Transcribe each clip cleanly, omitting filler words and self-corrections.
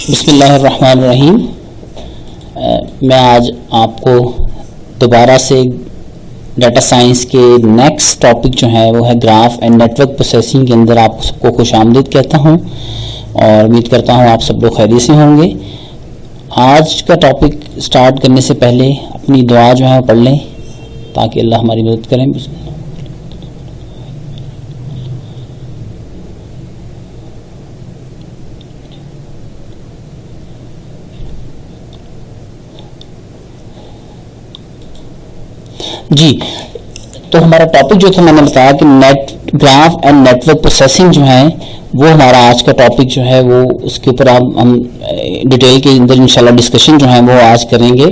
बिस्मिल्लाहिर्रहमानिर्रहीम। मैं आज आपको दोबारा से डाटा साइंस के नेक्स्ट टॉपिक जो है वो है ग्राफ एंड नेटवर्क प्रोसेसिंग के अंदर आप सबको खुशामदीद कहता हूं और उम्मीद करता हूं आप सब लोग खैरियत से होंगे। आज का टॉपिक स्टार्ट करने से पहले अपनी दुआ जो है पढ़ लें ताकि अल्लाह हमारी मदद करें। जी, तो हमारा टॉपिक जो था मैंने बताया कि ग्राफ एंड नेटवर्क प्रोसेसिंग जो है वो हमारा आज का टॉपिक जो है वो उसके ऊपर हम डिटेल के अंदर इंशाल्लाह डिस्कशन जो है वो आज करेंगे।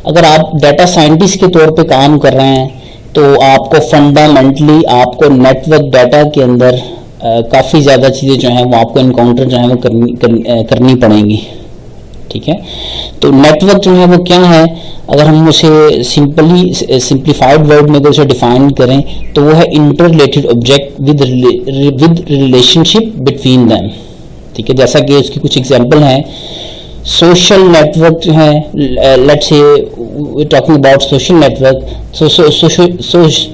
अगर आप डाटा साइंटिस्ट के तौर पे काम कर रहे हैं तो आपको फंडामेंटली आपको नेटवर्क डाटा के अंदर काफ़ी ज़्यादा चीज़ें जो हैं वो आपको इनकाउंटर जो है वो करनी पड़ेंगी। ठीक है, तो नेटवर्क जो है वो क्या है, अगर हम उसे सिंप्लीफाइड वर्ड में अगर उसे डिफाइन करें तो वो है inter related object with relationship between them. ठीक है, जैसा कि उसकी कुछ एग्जांपल हैं। सोशल नेटवर्क जो है, let's say we talking about social network,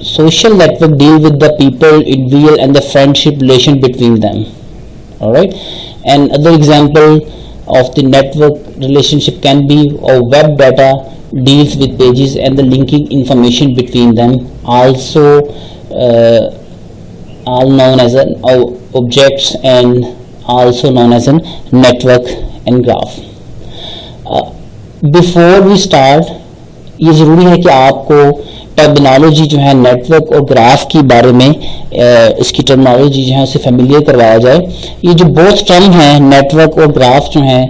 social network deal with the people in real and the friendship relation between them. Alright, and other example of the network relationship can be web data deals with pages and the linking information between them, also all known as objects and also known as a network and graph. Before we start, ये ज़रूरी है कि आपको terminology जो है network और graph के बारे में इसकी टर्मिनोलॉजी जो है उसे फेमिलियर करवाया जाए। ये जो बोथ टर्म हैं नेटवर्क और ग्राफ जो हैं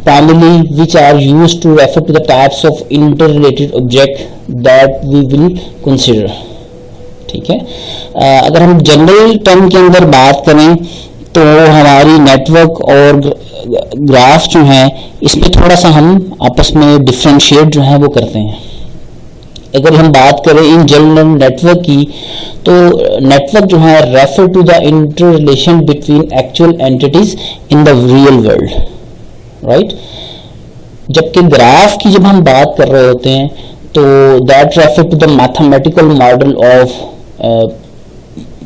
primarily which are used to refer to the types of inter related object that we will consider. ठीक है, अगर हम जनरल टर्म के अंदर बात करें तो हमारी नेटवर्क और ग्राफ जो है इसमें थोड़ा सा हम आपस में डिफ्रेंशिएट जो है वो करते हैं। अगर हम बात करें इन जनरल नेटवर्क की तो नेटवर्क जो है refer to the inter relation between actual entities in the real world, right. जबकि ग्राफ की जब हम बात कर रहे होते हैं तो that refer to the mathematical model of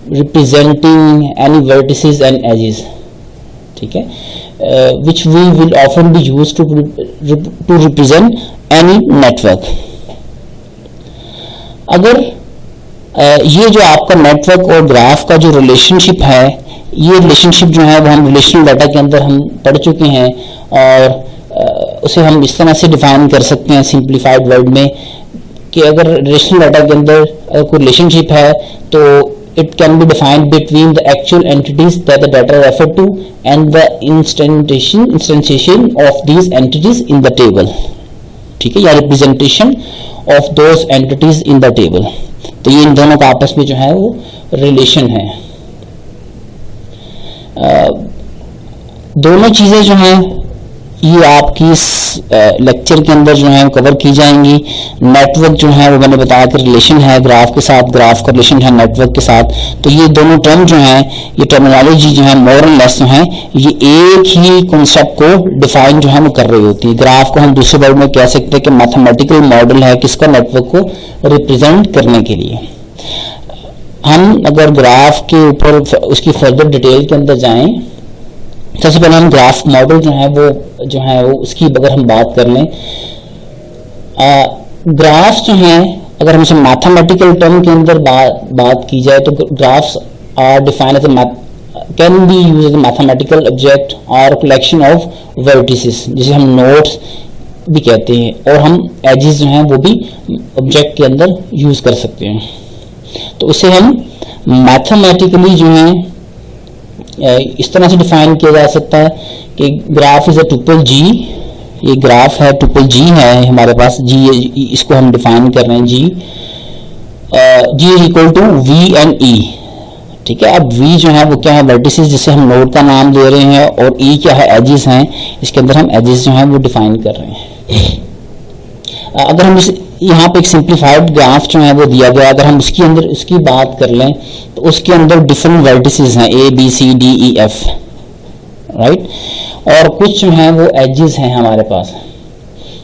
representing any vertices and edges. ठीक है, which we will often be used to represent any network. अगर ये जो आपका नेटवर्क और ग्राफ का जो रिलेशनशिप है, ये रिलेशनशिप जो है वो हम रिलेशनल डाटा के अंदर हम पढ़ चुके हैं और उसे हम इस तरह से डिफाइन कर सकते हैं सिंप्लीफाइड वर्ड में कि अगर रिलेशनल डाटा के अंदर कोई रिलेशनशिप है तो it can be defined between the actual entities that the data refer to and the instantiation of these entities in the table. ठीक है, या representation of those entities in the table. तो ये इन दोनों का आपस में जो है वो रिलेशन है। दोनों चीजें जो हैं ये आपकी इस लेक्चर के अंदर जो है कवर की जाएंगी। नेटवर्क जो है वो मैंने बताया कि रिलेशन है ग्राफ के साथ, ग्राफ का रिलेशन है नेटवर्क के साथ। तो ये दोनों टर्म जो हैं, ये टर्मिनोलॉजी जो है मोर एंड लेस जो है ये एक ही कॉन्सेप्ट को डिफाइन जो है वो कर रही होती है। ग्राफ को हम दूसरे वर्ड में कह सकते हैं कि मैथमेटिकल मॉडल है किसका, नेटवर्क को रिप्रेजेंट करने के लिए। हम अगर ग्राफ के ऊपर उसकी फर्दर डिटेल के अंदर जाएं, सबसे पहले हम ग्राफ मॉडल जो है वो उसकी अगर हम बात कर लें, ग्राफ्स जो हैं अगर हम इसे मैथमेटिकल टर्म के अंदर बात की जाए तो graphs are defined as can be used as a mathematical object और कलेक्शन ऑफ वर्टिसेस, जिसे हम नोड्स भी कहते हैं, और हम एजेस जो हैं वो भी ऑब्जेक्ट के अंदर यूज कर सकते हैं। तो उसे हम मैथमेटिकली जो है इस तरह से डिफाइन किया जा सकता है कि ग्राफ इज अ टुपल जी। ये ग्राफ है, टुपल जी है हमारे पास, जी इसको हम डिफाइन कर रहे हैं, G is equal to V and E. ठीक है, अब वी जो है वो क्या है, वर्टिसेस जिसे हम नोड का नाम दे रहे हैं, और ई क्या है, एजेस हैं। इसके अंदर हम एजेस जो हैं वो डिफाइन कर रहे हैं। अगर हम इस यहाँ पे एक सिंप्लीफाइड ग्राफ जो है वो दिया गया, अगर हम उसके अंदर उसकी बात कर लें तो उसके अंदर डिफरेंट वर्टिसेस हैं, A B C D E F. Right. और कुछ जो है वो एजेस हैं हमारे पास,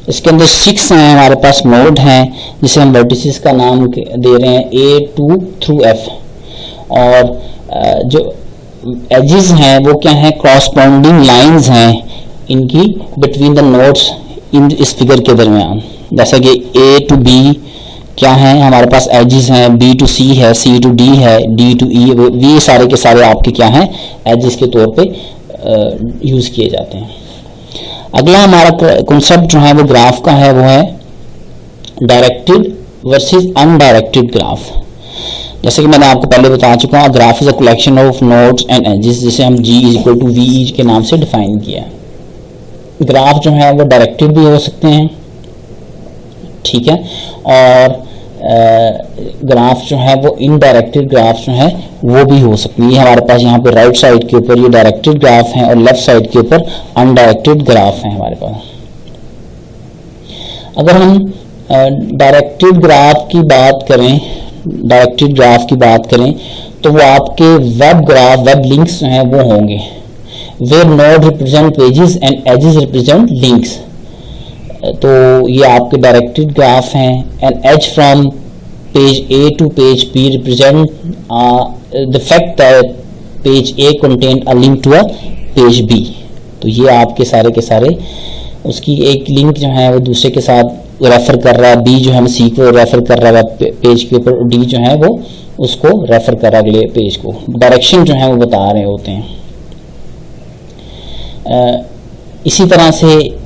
इसके अंदर 6 हैं हमारे पास नोड हैं जिसे हम वर्टिसेस का नाम दे रहे हैं A2 through F। और जो एजेस हैं वो क्या है, क्रॉसपॉन्डिंग लाइंस हैं इनकी बिटवीन द नोड्स इन इस फिगर के दरमियान। जैसे कि A to B क्या है, हमारे पास एजेस हैं, B to C है, C to D है, D to E, ये सारे के सारे आपके क्या हैं, एजेस के तौर पे यूज किए जाते हैं। अगला हमारा कॉन्सेप्ट जो है वो ग्राफ का है, वो है डायरेक्टेड वर्सेस अनडायरेक्टेड ग्राफ। जैसे कि मैंने आपको पहले बता चुका हूँ, graph is a collection of nodes and edges, जिसे हम G इक्वल टू V के नाम से डिफाइन किया है। ग्राफ जो है वो डायरेक्टेड भी हो सकते हैं, ठीक है, और ग्राफ जो है वो इनडायरेक्टेड ग्राफ जो है वो भी हो सकती है। ये हमारे पास यहाँ पे राइट साइड के ऊपर ये डायरेक्टेड ग्राफ है और लेफ्ट साइड के ऊपर अनडायरेक्टेड ग्राफ है हमारे पास। अगर हम डायरेक्टेड ग्राफ की बात करें, तो वो आपके वेब ग्राफ, वेब लिंक्स जो हैं वो होंगे, where node represent pages and edges represent links. तो ये आपके डायरेक्टेड ग्राफ हैं। And edge from page A to page B represent the fact that page A contain a link to a page B। तो ये आपके सारे के सारे उसकी एक लिंक जो है वो दूसरे के साथ रेफर कर रहा है, B जो है C को रेफर कर रहा है पेज के ऊपर, D जो है वो उसको रेफर कर रहा है अगले पेज को, डायरेक्शन जो है वो बता रहे होते हैं। इसी तरह से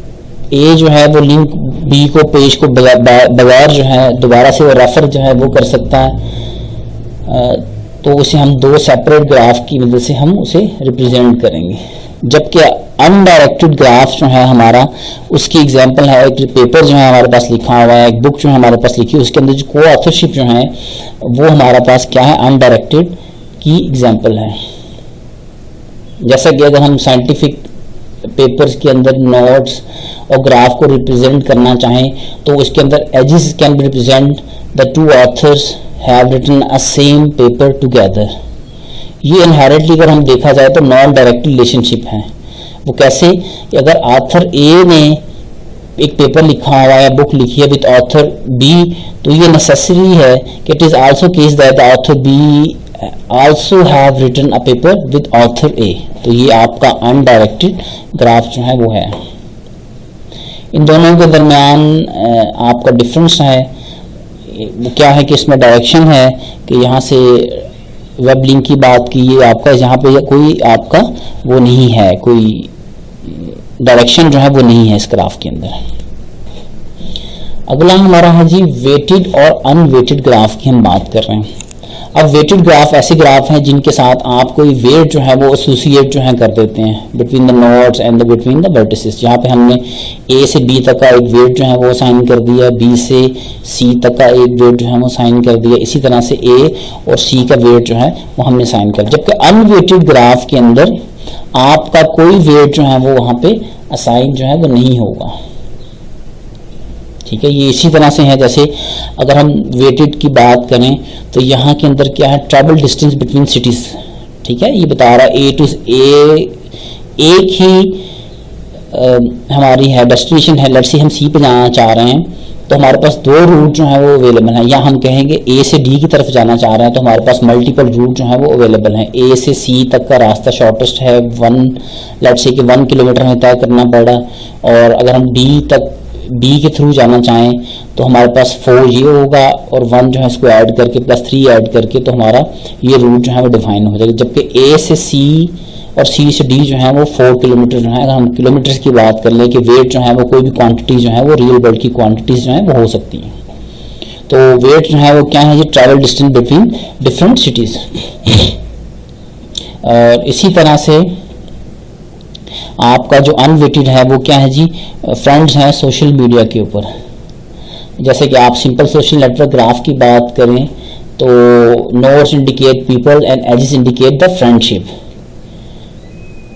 A जो है वो लिंक B को, पेज को बगैर जो है दोबारा से वो रेफर जो है वो कर सकता है। तो उसे हम दो सेपरेट ग्राफ की मदद से हम उसे रिप्रेजेंट करेंगे। जबकि अनडायरेक्टेड ग्राफ जो है हमारा, उसकी एग्जांपल है एक पेपर जो है हमारे पास लिखा हुआ है, एक बुक जो है हमारे पास लिखी है, उसके अंदर जो को ऑथरशिप जो है वो हमारे पास क्या है, अनडायरेक्टेड की एग्जांपल है। जैसा कि अगर हम साइंटिफिक पेपर्स के अंदर नोट्स और ग्राफ को रिप्रेजेंट करना चाहें तो उसके अंदर edges can be represent the two authors have written a same paper together. ये इनहेरेंटली अगर हम देखा जाए तो नॉन डायरेक्ट रिलेशनशिप है। वो कैसे कि अगर ऑथर ए ने एक पेपर लिखा हुआ है, बुक लिखी है विद ऑथर बी, तो ये नेसेसरी है कि it is also case that the author B also have written a paper with author A। तो ये आपका अनडायरेक्टेड ग्राफ जो है वो है। इन दोनों के दरमियान आपका डिफरेंस है वो क्या है कि इसमें डायरेक्शन है कि यहाँ से वेब लिंक की बात की, ये आपका यहाँ पे कोई आपका वो नहीं है, कोई डायरेक्शन जो है वो नहीं है इस ग्राफ के अंदर। अगला हमारा है जी वेटेड और अनवेटेड ग्राफ की हम बात कर रहे हैं। अब वेटेड ग्राफ ऐसे ग्राफ हैं जिनके साथ आप कोई वेट जो है वो एसोसिएट जो है कर देते हैं between the nodes and between the vertices. जहाँ पे हमने A से B तक का एक वेट जो है वो साइन कर दिया, B से C तक का एक वेट जो है वो साइन कर दिया, इसी तरह से A और C का वेट जो है वो हमने साइन कर दिया। जबकि अनवेटेड ग्राफ के अंदर आपका कोई वेट जो है वो वहाँ पे असाइन जो है वो नहीं होगा, ठीक है। ये इसी तरह से है जैसे अगर हम वेटेड की बात करें तो यहाँ के अंदर क्या है, ट्रैवल डिस्टेंस बिटवीन सिटीज, ठीक है। ये बता रहा है A to A एक ही हमारी है डेस्टिनेशन है, लेट्स से हम C पे जाना चाह रहे हैं तो हमारे पास दो रूट जो है वो अवेलेबल हैं, या हम कहेंगे A से D की तरफ जाना चाह रहे हैं तो हमारे पास मल्टीपल रूट जो है वो अवेलेबल हैं। A से C तक का रास्ता शॉर्टेस्ट है, लेट्स से कि 1 किलोमीटर हमें तय करना पड़ा, और अगर हम D के थ्रू जाना चाहें तो हमारे पास 4 ये होगा और 1 जो है इसको ऐड करके प्लस 3 ऐड करके तो हमारा ये रूट जो है वो डिफाइन हो जाएगा। जबकि A से C और C से D जो है वो 4 किलोमीटर जो है, अगर हम किलोमीटर की बात कर लें कि वेट जो है वो कोई भी क्वांटिटी जो है वो रियल वर्ल्ड की क्वांटिटीज जो है वो हो सकती हैं। तो वेट जो है वो क्या है, ये travel distance between different cities. और इसी तरह से आपका जो अनवेटेड है वो क्या है जी, फ्रेंड्स हैं सोशल मीडिया के ऊपर। जैसे कि आप सिंपल सोशल नेटवर्क ग्राफ की बात करें तो nodes indicate people and edges indicate the friendship.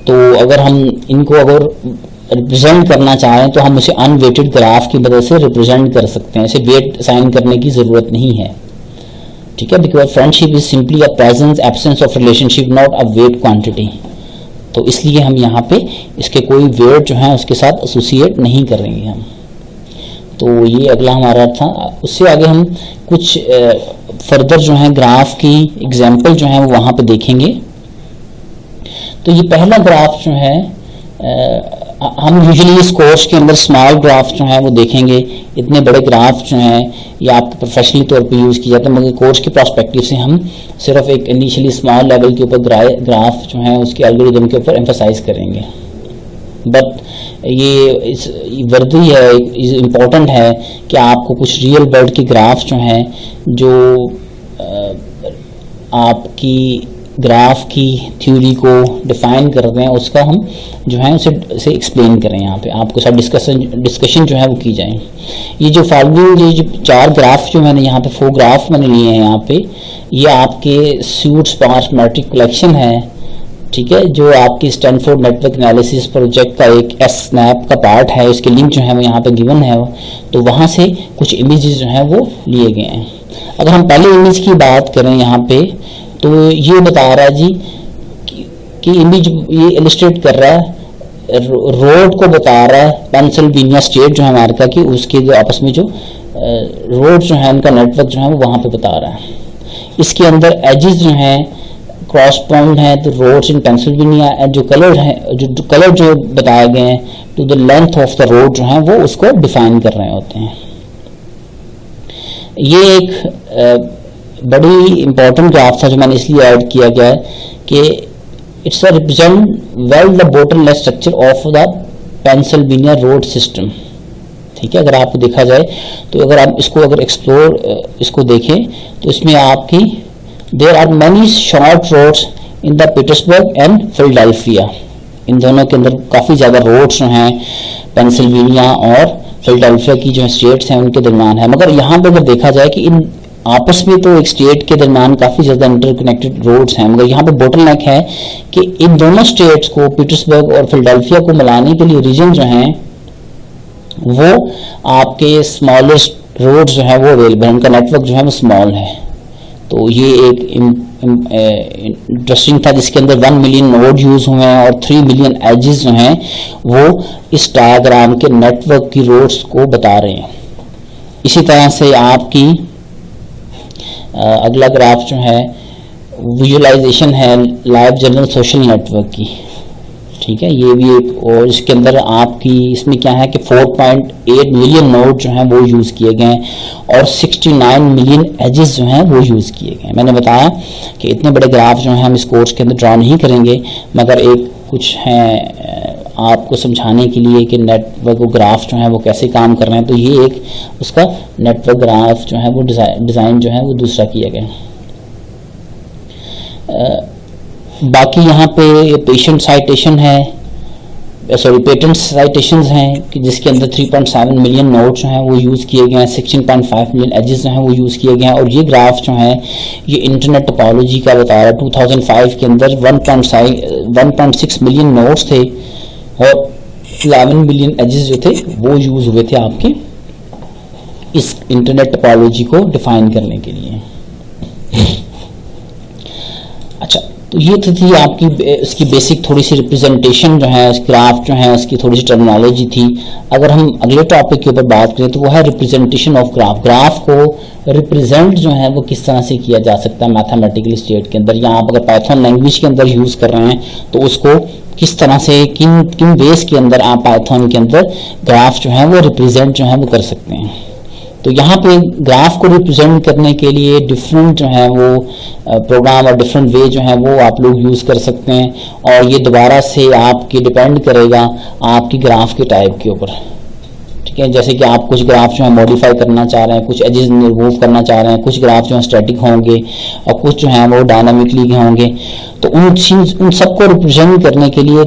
तो अगर हम इनको अगर रिप्रेजेंट करना चाहें तो हम उसे अनवेटेड ग्राफ की मदद से रिप्रेजेंट कर सकते हैं, इसे वेट साइन करने की ज़रूरत नहीं है, ठीक है। Because friendship is simply a presence absence of relationship, not a wait quantity. तो इसलिए हम यहाँ पे इसके कोई वेट जो है उसके साथ एसोसिएट नहीं करेंगे हम। तो ये अगला हमारा था। उससे आगे हम कुछ फर्दर जो है ग्राफ की एग्जांपल जो है वो वहाँ पे देखेंगे। तो ये पहला ग्राफ जो है हम यूजुअली इस कोर्स के अंदर स्मॉल ग्राफ जो है वो देखेंगे। इतने बड़े ग्राफ जो हैं ये आपके प्रोफेशनली तौर पे यूज़ किया जाता है, मगर कोर्स के पर्सपेक्टिव से हम सिर्फ एक इनिशियली स्मॉल लेवल के ऊपर ग्राफ जो है उसके एल्गोरिदम के ऊपर एम्फसाइज करेंगे। बट ये वर्दी है, इम्पोर्टेंट है कि आपको कुछ रियल वर्ल्ड के ग्राफ जो हैं जो आपकी ग्राफ की थ्योरी को डिफाइन कर रहे हैं उसका हम जो है उसे एक्सप्लेन करें। यहाँ पे आपको सब डिस्कशन जो है वो की जाए। ये जो फॉलोइंग ये जो 4 ग्राफ जो मैंने यहाँ पे 4 ग्राफ मैंने लिए हैं यहाँ पे, ये आपके स्यूट स्पार्स मैट्रिक कलेक्शन है, ठीक है, जो आपकी स्टैनफोर्ड नेटवर्क एनालिसिस प्रोजेक्ट का एक SNAP का पार्ट है। इसके लिंक जो है वो यहाँ पे गिवन है। तो वहाँ से कुछ इमेजेस जो है वो लिए गए हैं। अगर हम पहले इमेज की बात करें यहाँ पे, तो ये बता रहा है जी कि इमेज ये इलस्ट्रेट कर रहा है, रोड को बता रहा है पेंसिल्वेनिया स्टेट जो है अमेरिका की, उसके जो आपस में जो रोड जो है उनका नेटवर्क जो है वो वहाँ पे बता रहा है। इसके अंदर एजेस जो हैं क्रॉस पॉइंट है, तो रोड्स इन पेंसिल्वेनिया जो कलर है, जो कलर जो बताए गए हैं to the length of the road जो है वो उसको डिफाइन कर रहे होते हैं। ये एक बड़ी इंपॉर्टेंट ग्राफ था जो मैंने इसलिए ऐड किया गया है कि it's represent well the bottleneck structure of the Pennsylvania road system. ठीक है, अगर आपको देखा जाए तो अगर आप इसको अगर इसको देखें तो इसमें आपकी there are many short roads in the Petersburg and Philadelphia. इन दोनों के अंदर काफ़ी ज़्यादा रोड्स जो हैं पेंसिल्वेनिया और फिलाडेल्फिया की जो स्टेट्स हैं उनके दरमियान है। मगर यहाँ पे अगर देखा जाए कि इन आपस में तो एक स्टेट के दरमियान काफ़ी ज़्यादा इंटरकनेक्टेड रोड्स हैं, मगर यहाँ पे बोटलनेक है कि इन दोनों स्टेट्स को पीटर्सबर्ग और फिलाडेल्फिया को मिलाने के लिए रीजन जो हैं वो आपके स्मॉलेस्ट रोड्स जो है वो अवेलेबल है, उनका नेटवर्क जो है वो स्मॉल है। तो ये एक इंटरेस्टिंग था जिसके अंदर 1 मिलियन नोड यूज हुए हैं और 3 मिलियन एजेस जो हैं वो इस डायग्राम के नेटवर्क की रोड्स को बता रहे हैं। इसी तरह से आपकी अगला ग्राफ जो है विजुअलाइजेशन है लाइव जनरल सोशल नेटवर्क की। ठीक है, ये भी एक, और इसके अंदर आपकी इसमें क्या है कि 4.8 मिलियन नोड जो हैं वो यूज़ किए गए हैं और 69 मिलियन एजेस जो हैं वो यूज़ किए गए हैं। मैंने बताया कि इतने बड़े ग्राफ जो हैं हम इस कोर्स के अंदर ड्रा नहीं करेंगे, मगर एक कुछ हैं आपको समझाने के लिए कि नेटवर्क ग्राफ जो है वो कैसे काम कर रहे हैं। तो ये एक उसका नेटवर्क ग्राफ जो है वो डिज़ाइन जो है वो दूसरा किया गया। बाकी यहाँ पे पेटेंट साइटेशन है, पेटेंट साइटेशंस हैं कि जिसके अंदर 3.7 मिलियन नोड जो हैं वो यूज़ किए गए हैं, 16.5 मिलियन एजेस जो हैं वो यूज़ किए गए हैं। और ये ग्राफ जो है ये इंटरनेट टोपोलॉजी का बता रहा है। 2005 के अंदर 1.6 मिलियन नोड्स थे और 11 मिलियन एजेस जो थे वो यूज़ हुए थे आपके इस इंटरनेट टोपोलॉजी को डिफाइन करने के लिए। अच्छा, तो ये तो थी आपकी इसकी बेसिक थोड़ी सी रिप्रेजेंटेशन जो है, इस ग्राफ जो है उसकी थोड़ी सी टर्मिनोलॉजी थी। अगर हम अगले टॉपिक के ऊपर बात करें तो वो है रिप्रेजेंटेशन ऑफ ग्राफ। ग्राफ को रिप्रेजेंट जो है वो किस तरह से किया जा सकता है मैथमेटिकल स्टेट के अंदर, या आप अगर पाइथन लैंग्वेज के अंदर यूज़ कर रहे हैं तो उसको किस तरह से किन बेस के अंदर आप पाइथन के अंदर ग्राफ जो है वो रिप्रेजेंट जो है वो कर सकते हैं। तो यहाँ पे ग्राफ को रिप्रेजेंट करने के लिए डिफरेंट जो है वो प्रोग्राम और डिफरेंट वे जो है वो आप लोग यूज़ कर सकते हैं, और ये दोबारा से आपकी डिपेंड करेगा आपकी ग्राफ के टाइप के ऊपर। ठीक है, जैसे कि आप कुछ ग्राफ जो है मॉडिफाई करना चाह रहे हैं, कुछ एजेस रिमूव करना चाह रहे हैं, कुछ ग्राफ जो है स्टैटिक होंगे और कुछ जो है वो डायनामिकली होंगे। तो उन सबको रिप्रेजेंट करने के लिए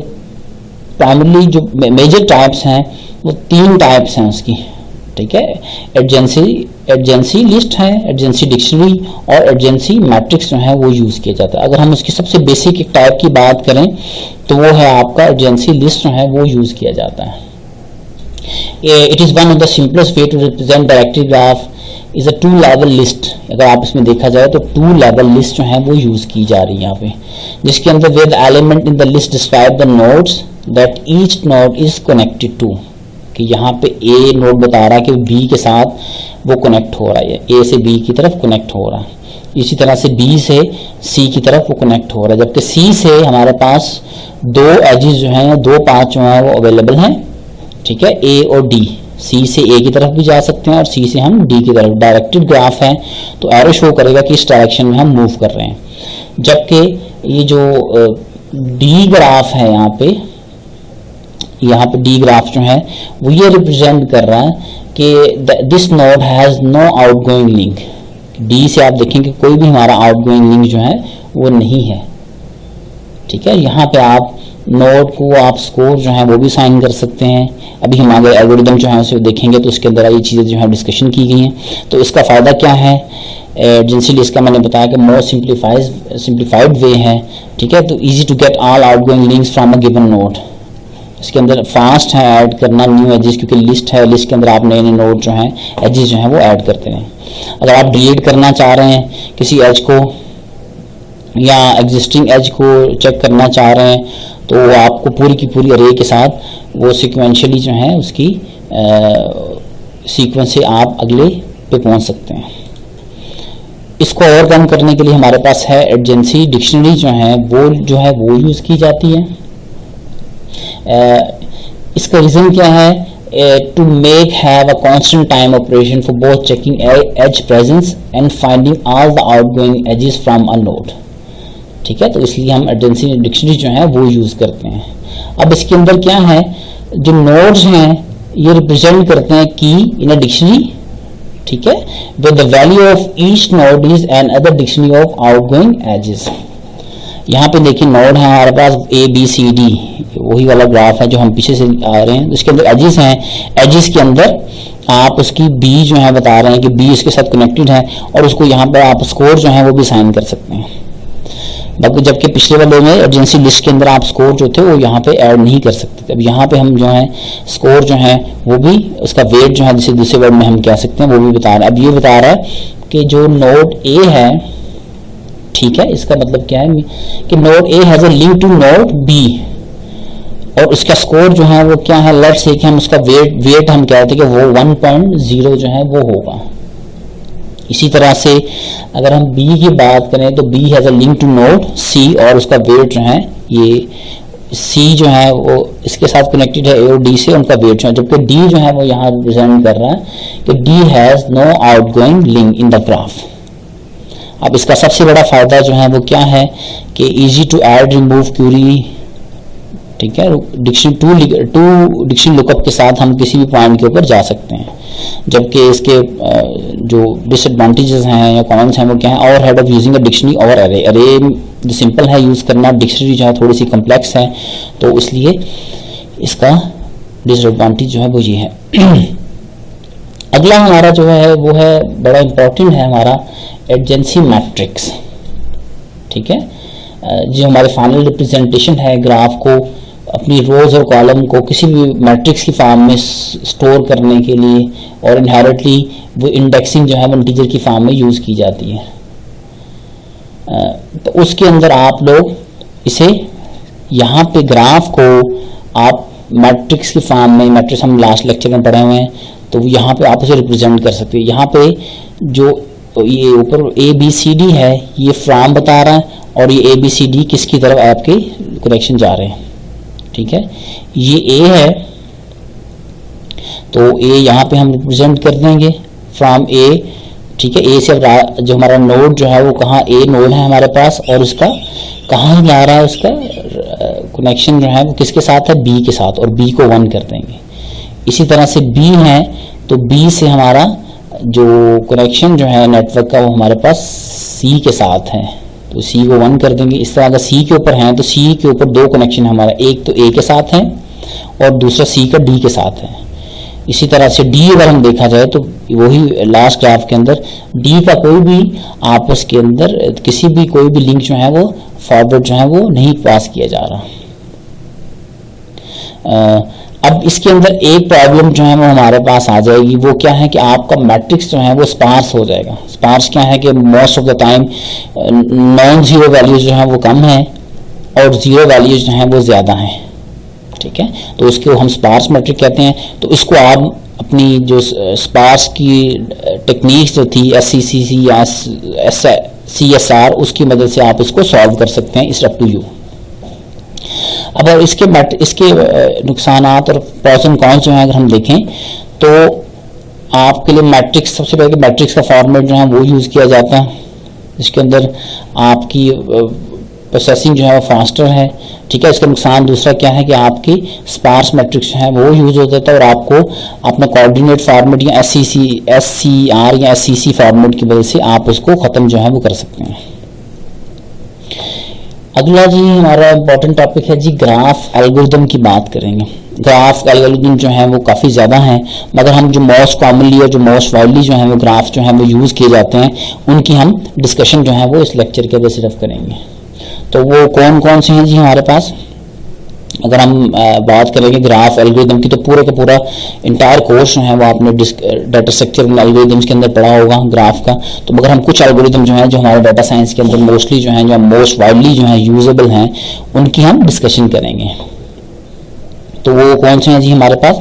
प्राइमरली जो मेजर टाइप्स हैं वो 3 टाइप्स हैं उसकी। ठीक है, एडजेंसी लिस्ट है, एडजेंसी डिक्शनरी और एडजेंसी मैट्रिक्स जो है वो यूज़ किया जाता है। अगर हम उसकी सबसे बेसिक एक टाइप की बात करें तो वो है आपका एडजेंसी लिस्ट जो है वो यूज़ किया जाता है। It is one of the simplest way to represent directory graph. Is a two level list. अगर आप इसमें देखा जाए तो टू लेवल लिस्ट जो है वो यूज की जा रही है यहाँ पे, जिसके अंदर where the element in the list describe the nodes that each node is connected to, कि यहाँ पे ए नोड बता रहा है कि बी के साथ वो कनेक्ट हो रहा है, ए से बी की तरफ कनेक्ट हो रहा है, इसी तरह से बी से सी की तरफ वो कनेक्ट हो रहा है, जबकि सी से हमारे पास दो एजेस जो हैं, दो पाथ जो हैं वो अवेलेबल हैं, ठीक है, ए और डी। सी से ए की तरफ भी जा सकते हैं और सी से हम डी की तरफ। डायरेक्टेड ग्राफ है तो एरो शो करेगा कि इस डायरेक्शन में हम मूव कर रहे हैं, जबकि ये जो डी ग्राफ है यहाँ पे डी ग्राफ जो है वो ये रिप्रेजेंट कर रहा है कि this node has no outgoing link. D से आप देखेंगे कोई भी हमारा आउटगोइंग लिंक जो है वो नहीं है, ठीक है। यहाँ पे आप नोड को आप स्कोर जो है वो भी साइन कर सकते हैं। अभी हम आगे एल्गोरिदम जो है उसे देखेंगे तो उसके अंदर ये चीज़ें जो है डिस्कशन की गई हैं। तो इसका फ़ायदा क्या है, एडजेंसी लिस्ट का मैंने बताया कि मोर सिंप्लीफाइड वे है, ठीक है। तो easy to get all outgoing links from a given node. इसके अंदर फास्ट है ऐड करना न्यू एजेस, क्योंकि लिस्ट है, लिस्ट के अंदर आप नए नए नोड जो हैं एजेस जो हैं वो ऐड करते हैं। अगर आप डिलीट करना चाह रहे हैं किसी एज को या एग्जिस्टिंग एज को चेक करना चाह रहे हैं तो आपको पूरी की पूरी अरे के साथ वो सिक्वेंशियली जो है उसकी सीक्वेंस से आप अगले पे पहुंच सकते हैं। इसको ओवरकम करने के लिए हमारे पास है एडजेंसी डिक्शनरी जो है वो यूज़ की जाती है। इसका रीज़न क्या है, to make have a constant time operation for both checking edge presence and finding all the outgoing edges from a node, ठीक है। तो इसलिए हम एडजेंसी डिक्शनरी जो है वो यूज़ करते हैं। अब इसके अंदर क्या है, जो नोड्स हैं ये रिप्रेजेंट करते हैं की इन अ डिक्शनरी, ठीक है, with the value of each node is an other dictionary of outgoing edges. यहाँ पे देखिए नोड है हमारे पास ए बी सी डी, वही वाला ग्राफ है जो हम पीछे से आ रहे हैं। इसके अंदर एजेस हैं, एजेस के अंदर आप उसकी बी जो है बता रहे हैं कि बी इसके साथ कनेक्टेड है और उसको यहाँ पे आप स्कोर जो है वो भी साइन कर सकते हैं। जबकि पिछले वाले में एडजेंसी लिस्ट के अंदर आप स्कोर जो थे वो यहाँ पे ऐड नहीं कर सकते। अब यहाँ पे हम जो है स्कोर जो है वो भी उसका वेट जो है जिसे दूसरे वर्ड में हम कह सकते हैं वो भी बता रहा है। अब ये बता रहा है कि जो नोड ए है, ठीक है, इसका मतलब क्या है कि node A has a link to node B और उसका स्कोर जो है वो क्या है, लेट्स से कि हम उसका वेट हम कहते हैं कि वो 1.0 जो है वो होगा। इसी तरह से अगर हम B की बात करें तो B has a link to node C और उसका वेट जो है ये C जो है वो इसके साथ कनेक्टेड है A और D से, उनका वेट जो है, जबकि D जो है वो यहाँ रिप्रेजेंट कर रहा है कि D has no outgoing link in the graph. अब इसका सबसे बड़ा फायदा जो है वो क्या है कि easy to add remove query, ठीक है, डिक्शनरी लुकअप के साथ हम किसी भी पॉइंट के ऊपर जा सकते हैं। जबकि इसके जो डिसएडवांटेजेस हैं या कॉन्स हैं वो क्या है, over head of using a dictionary over अरे। अरे जो सिंपल है यूज़ करना, डिक्शनरी जो है थोड़ी सी कम्प्लेक्स है, तो इसलिए इसका डिसएडवांटेज जो है वो ये है। अगला हमारा जो है वो है बड़ा इंपॉर्टेंट है हमारा एडजेंसी मैट्रिक्स, ठीक है, जो हमारे फाइनल रिप्रेजेंटेशन है ग्राफ को अपनी रोज और कॉलम को किसी भी मैट्रिक्स की फॉर्म में स्टोर करने के लिए, और इनहेरिटली वो इंडेक्सिंग जो है वो इंटीजर की फॉर्म में यूज़ की जाती है। तो उसके अंदर आप लोग इसे यहाँ पे ग्राफ को आप मैट्रिक्स की फॉर्म में, मैट्रिक्स हम लास्ट लेक्चर में पढ़े हुए हैं, तो यहाँ पे आप उसे रिप्रेजेंट कर सकते हैं। यहाँ पे जो ये ऊपर ए बी सी डी है ये फ्रॉम बता रहा है और ये ए बी सी डी किसकी तरफ आपके करेक्शन जा रहे हैं, ठीक है। ये ए है तो ए यहाँ पे हम रिप्रेजेंट कर देंगे फ्रॉम ए, ठीक है। ए से जो हमारा नोड जो है वो कहाँ, ए नोड है हमारे पास और उसका कहाँ जा रहा है, उसका कनेक्शन जो है वो किसके साथ है, बी के साथ, और बी को 1 कर देंगे। इसी तरह से बी है तो बी से हमारा जो कनेक्शन जो है नेटवर्क का वो हमारे पास सी के साथ है, तो सी को 1 कर देंगे। इस तरह अगर सी के ऊपर है तो सी के ऊपर दो कनेक्शन हमारा, एक तो ए के साथ है और दूसरा सी का डी के साथ है। इसी तरह से डी अगर हम देखा जाए तो वही लास्ट ग्राफ के अंदर डी का कोई भी आपस के अंदर किसी भी कोई भी लिंक जो है वो फॉरवर्ड जो है वो नहीं पास किया जा रहा। अब इसके अंदर एक प्रॉब्लम जो है वो हमारे पास आ जाएगी, वो क्या है कि आपका मैट्रिक्स जो है वो स्पार्स हो जाएगा। स्पार्स क्या है कि most of the time non zero values जो है वो कम है और जीरो वैल्यूज जो है वो ज़्यादा हैं, ठीक है, तो इसको हम स्पार्स मैट्रिक कहते हैं। तो इसको आप अपनी जो स्पार्स की टेक्निक्स जो थी SCCC या CSR, उसकी मदद से आप इसको सॉल्व कर सकते हैं, इस अप टू यू। अब और इसके नुकसानात और प्रोस एंड कॉन्स जो है अगर हम देखें तो आपके लिए मैट्रिक्स, सबसे पहले मैट्रिक्स का फॉर्मेट जो है वो यूज़ किया जाता है, इसके अंदर आपकी प्रोसेसिंग जो है वो फास्टर है, ठीक है। इसका नुकसान दूसरा क्या है कि आपकी स्पार्स मैट्रिक्स जो है वो यूज़ हो जाता है और आपको अपना कोऑर्डिनेट फॉर्मेट या SCR या SCC फॉर्मेट की वजह से आप उसको ख़त्म जो है वो कर सकते हैं। अगला जी हमारा इम्पोर्टेंट टॉपिक है जी ग्राफ एल्गोरिदम की बात करेंगे। ग्राफ एल्गोरिदम जो है वो काफ़ी ज़्यादा हैं, मगर हम जो मोस्ट कॉमनली और जो मोस्ट वाइडली जो है वो ग्राफ जो है वो यूज़ किए जाते हैं, उनकी हम डिस्कशन जो है वो इस लेक्चर के अंदर सिर्फ करेंगे। तो वो कौन कौन से हैं जी हमारे पास? अगर हम बात करेंगे ग्राफ एल्गोरिदम की तो पूरे का पूरा इंटायर कोर्स जो है वो आपने डाटा स्ट्रक्चर एल्गोरिदम्स के अंदर पढ़ा होगा ग्राफ का। तो मगर हम कुछ एल्गोरिदम जो है जो हमारे डाटा साइंस के अंदर मोस्टली जो है, जो मोस्ट वाइडली जो है यूजेबल हैं, उनकी हम डिस्कशन करेंगे। तो वो कौन से हैं जी हमारे पास?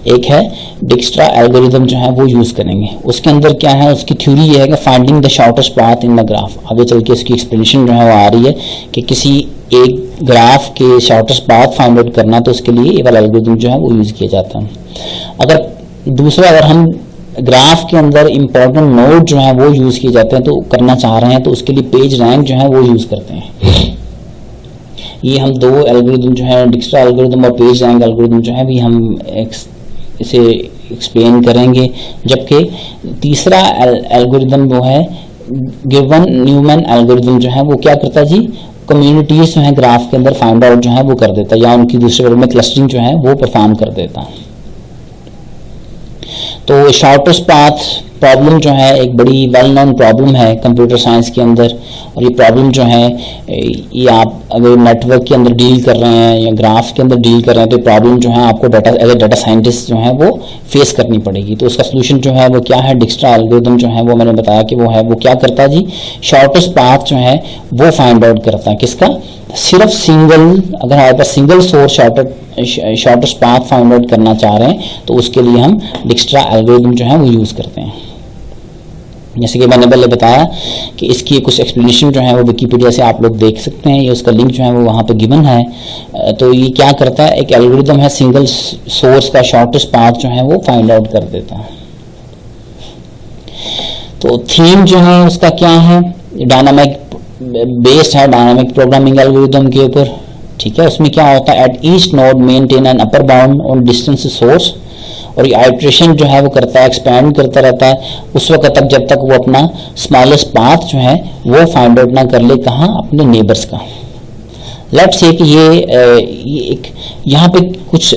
एक है डिक्स्ट्रा एल्गोरिदम जो है वो यूज़ करेंगे। उसके अंदर क्या है, उसकी थ्योरी ये है कि finding the shortest path in the graph. आगे चल के इसकी एक्सप्लेनेशन जो है वो आ रही है कि किसी एक ग्राफ के शॉर्टेस्ट पाथ फाइंड आउट करना, तो उसके लिए ये वाला एल्गोरिदम जो है वो यूज़ किया जाता है। अगर हम ग्राफ के अंदर इंपॉर्टेंट नोड जो है वो यूज़ किए जाते हैं तो करना चाह रहे हैं, तो उसके लिए पेज रैंक जो है वो यूज़ करते हैं। ये हम दो एल्गोरिदम जो है डिक्स्ट्रा एल्गोरिदम और पेज रैंक एल्गोरिदम जो है भी हम इसे एक्सप्लेन करेंगे। जबकि तीसरा एल्गोरिदम वो है गिवन न्यूमैन एल्गोरिदम जो है वो क्या करता है जी, कम्युनिटीज जो है ग्राफ के अंदर फाइंड आउट जो है वो कर देता है, या उनकी दूसरे वर्ड में क्लस्टरिंग जो है वो परफॉर्म कर देता है। तो शॉर्टेस्ट पाथ प्रॉब्लम जो है एक बड़ी वेल नोन प्रॉब्लम है कंप्यूटर साइंस के अंदर, और ये प्रॉब्लम जो है ये आप अगर नेटवर्क के अंदर डील कर रहे हैं या ग्राफ के अंदर डील कर रहे हैं तो प्रॉब्लम जो है आपको डाटा साइंटिस्ट जो है वो फेस करनी पड़ेगी। तो उसका सोल्यूशन जो है वो क्या है, डिक्स्ट्रा एल्गोरिदम जो है वो मैंने बताया कि वो क्या करता है जी, शॉर्टेस्ट पाथ जो है वो फाइंड आउट करता है। किसका? सिर्फ सिंगल, अगर हमारे पास single source shortest path find out करना चाह रहे हैं तो उसके लिए हम डिक्स्ट्रा एल्गोरिदम जो है वो यूज़ करते हैं। जैसे कि मैंने पहले बताया कि इसकी कुछ एक्सप्लेनेशन जो है वो विकिपीडिया से आप लोग देख सकते हैं, ये उसका लिंक जो है वो वहाँ पे गिवन है। तो ये क्या करता है, एक एल्गोरिदम है सिंगल सोर्स का शॉर्टेस्ट पाथ जो है वो फाइंड आउट कर देता है। तो थीम जो है उसका क्या है, डायनामिक बेस्ड है डायनामिक प्रोग्रामिंग एल्गोरिदम के ऊपर, ठीक है। उसमें क्या होता है, at each node maintain an upper bound on distance source, और ये आइट्रेशन जो है वो करता है, एक्सपैंड करता रहता है उस वक्त तक जब तक वो अपना स्मॉलेस्ट पाथ जो है वो फाइंड आउट ना कर ले, कहाँ, अपने नेबर्स का। लेट्स से कि ये एक यहाँ पे कुछ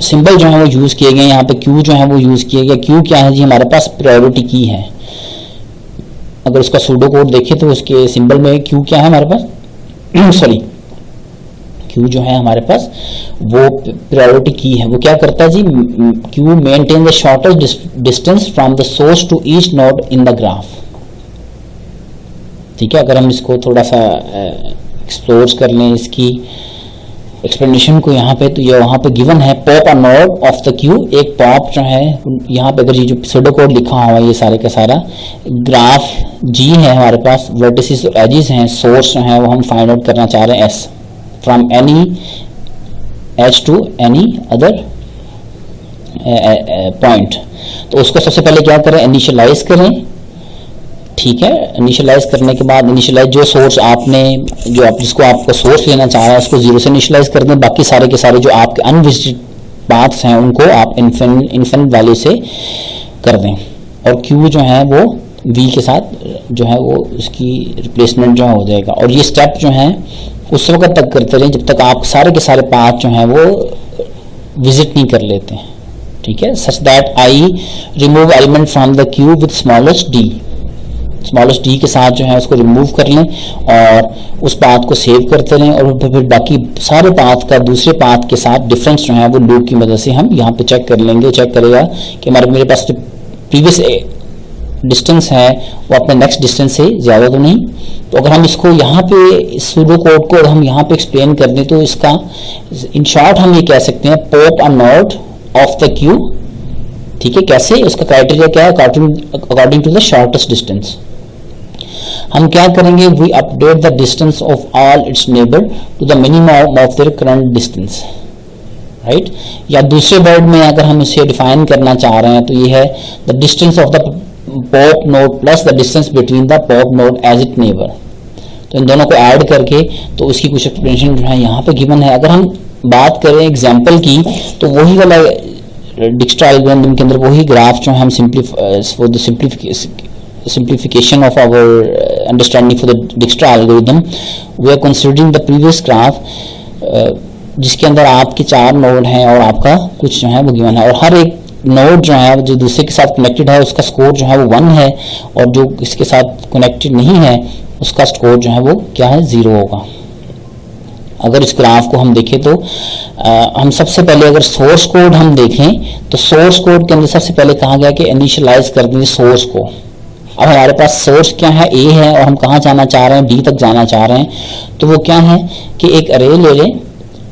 सिंबल जो है वो यूज़ किए गए, यहाँ पे क्यू जो है वो यूज़ किए गए। क्यू क्या है जी, हमारे पास प्रायोरिटी की है। अगर उसका सूडो कोड देखें तो उसके सिंबल में क्यू क्या है हमारे पास सॉरी क्यू जो है हमारे पास वो प्रायोरिटी की है। वो क्या करता है जी, queue maintain the shortest distance from the source to each node in the graph, ठीक है। अगर हम इसको थोड़ा सा एक्सप्लोर कर लें इसकी एक्सप्लेनेशन को यहाँ पे, तो ये वहाँ पे गिवन है pop a node of the Q. एक पॉप जो है यहाँ पे अगर ये जो सूडो कोड लिखा हुआ है ये सारे का सारा ग्राफ जी है हमारे पास, वर्टिसेस और एजेस हैं, सोर्स जो है वो हम फाइंड आउट करना चाह रहे हैं S from any H two any other point. तो उसको सबसे पहले क्या करें, इनिशियलाइज करें, ठीक है। इनिशियलाइज करने के बाद इनिशियलाइज जो सोर्स आपने जो आप जिसको आपका सोर्स लेना चाह रहा है उसको जीरो से इनिशियलाइज कर दें। बाकी सारे के सारे जो आपके अनविजिटेड पाथ्स हैं उनको आप इन्फिनिट वैल्यू से कर दें, और क्यू जो है वो वी के साथ जो है वो उसकी रिप्लेसमेंट जो हो जाएगा। और ये स्टेप जो है उस वक्त तक करते रहें जब तक आप सारे के सारे पाथ जो हैं वो विजिट नहीं कर लेते, ठीक है। Such that I remove element from the Q with smallest D, smallest D के साथ जो है उसको रिमूव कर लें और उस पाथ को सेव करते रहें, और फिर बाकी सारे पाथ का दूसरे पाथ के साथ डिफरेंस जो है वो लूप की मदद से हम यहाँ पे चेक कर लेंगे। चेक करेगा कि मेरे पास जो प्रीवियस डिस्टेंस है वो अपने नेक्स्ट डिस्टेंस से ज़्यादा तो नहीं। तो अगर हम इसको यहाँ पे सूडो कोड को हम यहाँ पे एक्सप्लेन कर दें तो इसका इन शॉर्ट हम ये कह सकते हैं pop a node of the queue. ठीक है, कैसे? उसका क्राइटेरिया क्या है? According to the shortest distance. हम क्या करेंगे? We update the distance of all its neighbor to the minimum of their current distance, right? या दूसरे वर्ड में अगर हम इसे डिफाइन करना चाह रहे हैं तो ये है the distance of the pop node plus the distance between the pop node as it neighbor. तो इन दोनों को ऐड करके तो उसकी कुछ एक्सप्लेनेशन जो है यहाँ पे गिवन है। अगर हम बात करें एग्जाम्पल की तो वही वाला डिक्स्ट्रा एल्गोरिथम के अंदर वही ग्राफ जो है हम simplification of our understanding for the Dijkstra algorithm, we are considering the previous graph जिसके अंदर आपके 4 नोड हैं और आपका कुछ जो है वो गिवन है, और हर एक नोड जो है जो दूसरे के साथ कनेक्टेड है उसका स्कोर जो है वो 1 है, और जो इसके साथ कनेक्टेड नहीं है उसका स्कोर जो है वो क्या है? 0 होगा। अगर इस ग्राफ को हम देखें तो हम सबसे पहले अगर सोर्स कोड हम देखें तो सोर्स कोड के अंदर सबसे पहले कहा गया कि इनिशियलाइज कर देंगे सोर्स को। अब हमारे पास सोर्स क्या है? ए है, और हम कहाँ जाना चाह रहे हैं? बी तक जाना चाह रहे हैं। तो वो क्या है कि एक अरे ले लें,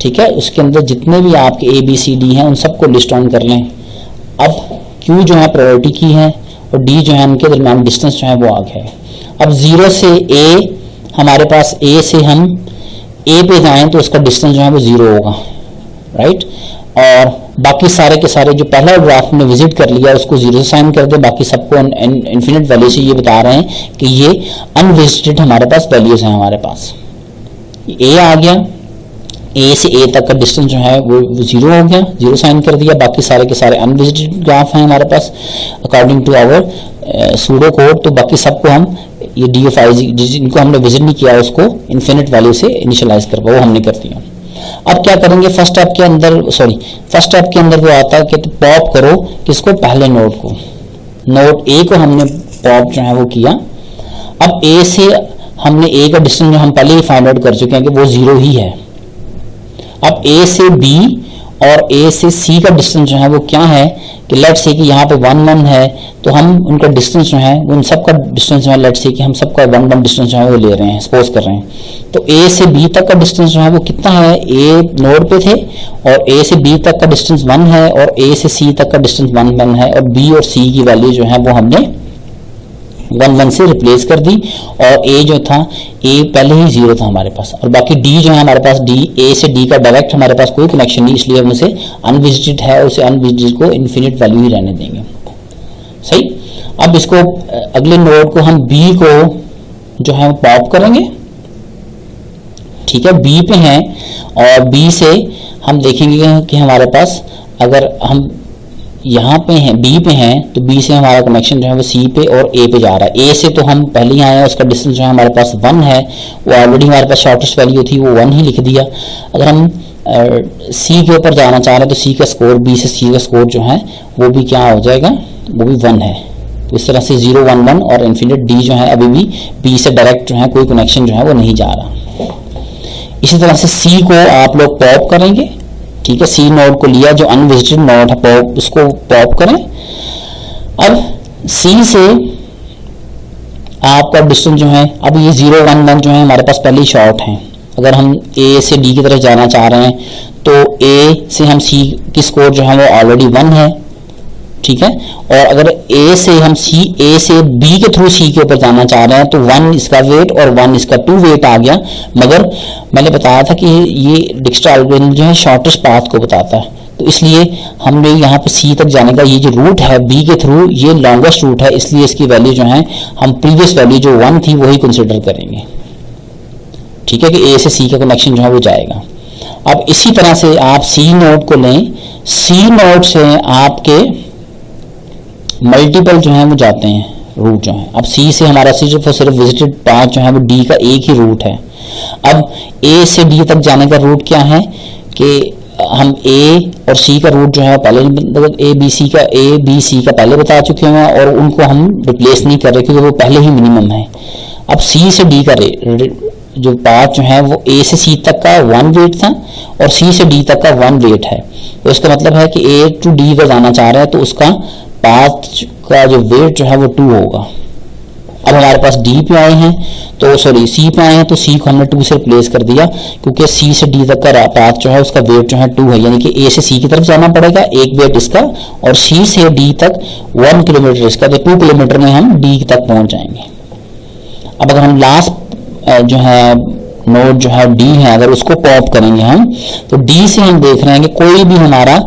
ठीक है, उसके अंदर जितने भी आपके ए बी सी डी हैं उन सबको लिस्ट ऑन कर लें। अब क्यू जो है प्रायोरिटी की है और डी जो है उनके दरमियान डिस्टेंस जो है वो आगे है। अब 0 से ए, हमारे पास ए से हम ए पे जाएं तो उसका डिस्टेंस जो है वो 0 होगा, राइट? और बाकी सारे के सारे जो पहला ग्राफ में विजिट कर लिया उसको 0 से साइन कर दे, बाकी सबको इन्फिनिट वैल्यू से ये बता रहे हैं कि ये अनविजिटेड हमारे पास वैल्यूज हैं। हमारे पास ए आ गया, ए से ए तक का डिस्टेंस जो है वो 0 हो गया, 0 साइन कर दिया, बाकी सारे के सारे अनविजिटेड ग्राफ हैं हमारे पास according to our pseudo code. तो बाकी सबको हम ये डी एफ आई जिनको हमने विजिट नहीं किया उसको इन्फिनिट वैल्यू से इनिशियलाइज करवा, वो हमने कर दिया। अब क्या करेंगे? फर्स्ट स्टेप के अंदर वो आता है कि तो पॉप करो किसको? पहले नोड को। नोड ए को हमने पॉप जो है वो किया। अब ए से हमने ए का डिस्टेंस जो हम पहले ही फाइंड आउट कर चुके हैं कि वो 0 ही है। अब ए से बी और ए से सी का डिस्टेंस जो है वो क्या है कि लेट्स से कि यहाँ पे 1 1 है, तो हम उनका डिस्टेंस जो है वो उन सबका डिस्टेंस जो है लेट्स से कि हम सबका 1 1 डिस्टेंस जो है वो ले रहे हैं, सपोज कर रहे हैं। तो ए से बी तक का डिस्टेंस जो है वो कितना है? ए नोड पे थे और ए से बी तक का डिस्टेंस 1 है और ए से सी तक का डिस्टेंस 1 1 है, और बी और सी की वैल्यू जो है वो हमने 1 1 से रिप्लेस कर दी, और ए जो था ए पहले ही 0 था हमारे पास, और बाकी डी जो है हमारे पास डी ए से डी का डायरेक्ट हमारे पास कोई कनेक्शन नहीं, इसलिए हम उसे अनविजिटेड है, उसे अनविजिटेड को इन्फिनिट वैल्यू ही रहने देंगे। सही। अब इसको अगले नोड को हम बी को जो है पॉप करेंगे, ठीक है, बी पे हैं, और बी से हम देखेंगे कि हमारे पास अगर हम यहाँ पे हैं बी पे हैं तो बी से हमारा कनेक्शन जो है वो सी पे और ए पे जा रहा है। ए से तो हम पहले ही आए हैं, उसका डिस्टेंस जो है हमारे पास 1 है, वो ऑलरेडी हमारे पास शॉर्टेस्ट वैल्यू थी, वो 1 ही लिख दिया। अगर हम सी के ऊपर जाना चाह रहे हैं तो सी का स्कोर, बी से सी का स्कोर जो है वो भी क्या हो जाएगा? वो भी 1 है। तो इस तरह से 0 1 1 और इन्फिनिट डी जो है अभी भी बी से डायरेक्ट जो है कोई कनेक्शन जो है वो नहीं जा रहा। इसी तरह से सी को आप लोग पॉप करेंगे, ठीक है, सी नोड को लिया जो अनविजिटेड नोड है, पॉप उसको पॉप करें। अब सी से आपका डिस्टेंस जो है, अब ये 0 1 1 जो है हमारे पास पहले ही शॉर्ट है। अगर हम ए से डी की तरफ जाना चाह रहे हैं तो ए से हम सी की स्कोर जो है वो ऑलरेडी 1 है, ठीक है, और अगर ए से हम सी ए से बी के थ्रू सी के ऊपर जाना चाह रहे हैं तो 1 इसका वेट और 1 इसका 2 वेट आ गया। मगर मैंने बताया था कि ये डिक्स्ट्रा एल्गोरिथम जो है शॉर्टेस्ट पाथ को बताता है, तो इसलिए हमने यहाँ पे सी तक जाने का ये जो रूट है बी के थ्रू ये लॉन्गेस्ट रूट है, इसलिए इसकी वैल्यू जो है हम प्रीवियस वैल्यू जो 1 थी वही कंसिडर करेंगे, ठीक है, कि ए से सी का कनेक्शन जो है वो जाएगा। अब इसी तरह से आप सी नोड को लें, सी नोड से आपके मल्टीपल जो है वो जाते हैं रूट जो है। अब सी से हमारा सिर्फ और सिर्फ विजिटेड पाथ जो है वो डी का एक ही रूट है। अब ए से डी तक जाने का रूट क्या है कि हम ए और सी का रूट जो है पहले मतलब ए बी सी का पहले बता चुके हैं और उनको हम रिप्लेस नहीं कर रहे क्योंकि वो पहले ही मिनिमम है। अब सी से डी का जो पाथ जो है वो ए से सी तक का 1 वेट था और सी से डी तक का 1 वेट है, तो इसका मतलब है कि ए टू डी अगर जाना चाह रहे हैं तो उसका पाथ का जो वेट जो है वो 2 होगा। अब हमारे पास डी पे आए हैं तो सॉरी सी पे आए हैं तो सी को हमने 2 से रिप्लेस कर दिया क्योंकि सी से डी तक का पाथ जो है उसका वेट जो है 2 है, यानी कि ए से सी की तरफ जाना पड़ेगा 1 वेट इसका और सी से डी तक 1 किलोमीटर इसका, तो 2 किलोमीटर में हम डी तक पहुंच जाएंगे। अब अगर हम लास्ट जो है नोड जो है डी है अगर उसको पॉप करेंगे हम तो डी से हम देख रहे हैं कि कोई भी हमारा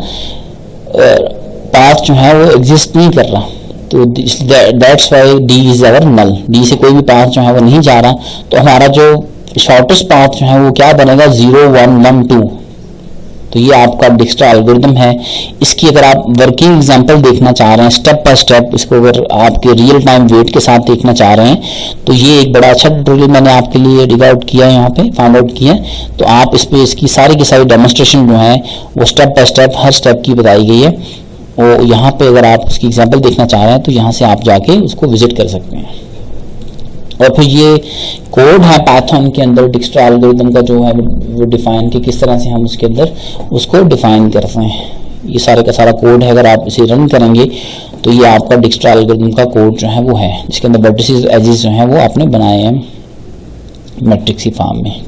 पाथ जो है वो एग्जिस्ट नहीं कर रहा, तो that's why D is our null. D से कोई भी पाथ जो है वो नहीं जा रहा, तो हमारा जो शॉर्टेस्ट पाथ जो है वो क्या बनेगा 0 1 1 2। तो ये आपका डिक्स्ट्रा एल्गोरिथम है। इसकी अगर आप वर्किंग एग्जांपल देखना चाह रहे हैं स्टेप बाय स्टेप, इसको अगर आपके रियल टाइम वेट के साथ देखना चाह रहे हैं तो ये एक बड़ा अच्छा ट्यूटोरियल मैंने आपके लिए डिग आउट किया है, यहाँ पे फाइंड आउट किया है। तो आप इस पे इसकी सारी की सारी डेमोन्स्ट्रेशन जो है वो step by step her step की बताई गई है। और यहाँ पे अगर आप उसकी एग्जाम्पल देखना चाह रहे हैं तो यहाँ से आप जाके उसको विजिट कर सकते हैं। और फिर ये कोड है पाइथन के अंदर डिक्स्ट्रा एल्गोरिथम का जो है वो डिफाइन कि किस तरह से हम उसके अंदर उसको डिफाइन करते हैं। ये सारे का सारा कोड है, अगर आप इसे रन करेंगे तो ये आपका डिक्स्ट्रा एल्गोरिथम का कोड जो है वो है, जिसके अंदर वर्टिसेस एजेस जो है वो आपने बनाए हैं मैट्रिक्सी फॉर्म में।